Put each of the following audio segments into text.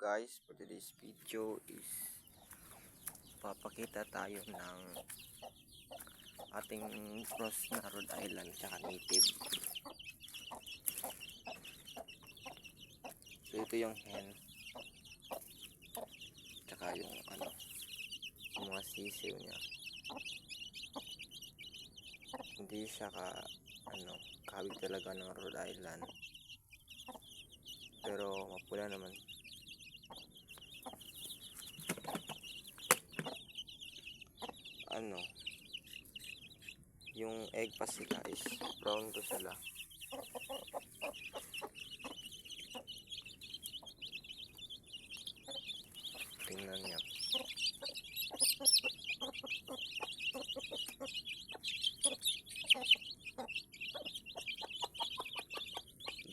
guys, for today's video is papakita tayo ng ating cross na Rhode Island tsaka native. So ito yung hen tsaka yung yung mga sisiw niya. Hindi siya kahawig talaga ng Rhode Island, pero mapula naman. Yung egg kasi guys, brown to sila. Tingnan niyo.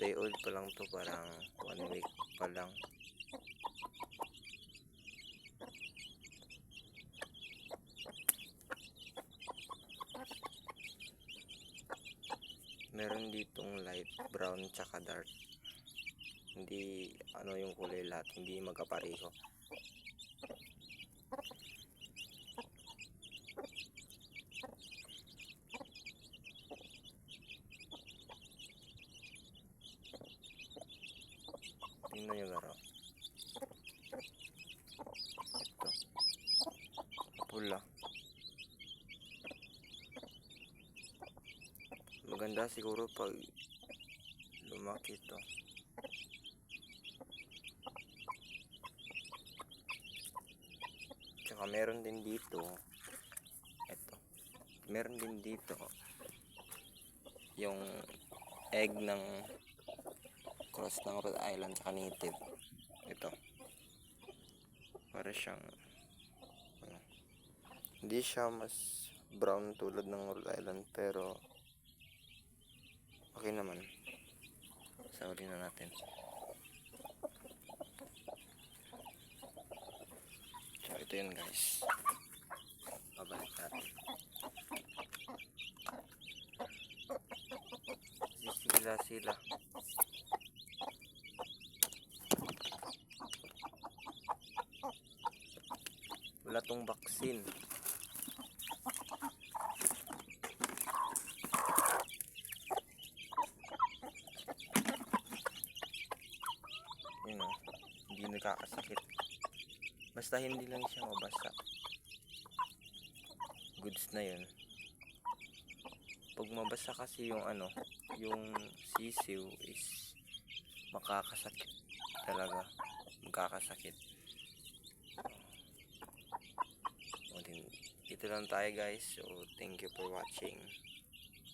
Day old pa lang to, parang 1 week pa lang. Meron ditong light brown tsaka dark. Hindi yung kulay lahat, hindi magkapareho. Tingnan nyo garo. Ito. Pula. Maganda siguro pag lumaki ito. Tsaka meron din dito. Ito. Meron din dito yung egg ng cross ng Rhode Island tsaka native. Ito. Para siyang hindi siya mas brown tulad ng Rhode Island, pero okay naman. Sauli na natin. So ito yun guys. Babalik natin. Sila. Wala tong vaccine. Hindi nakakasakit. Basta hindi lang siya mabasa. Goods na yun. Pag mabasa kasi yung yung sisiw is makakasakit talaga. Magkakasakit. Dito lang tayo guys. So thank you for watching.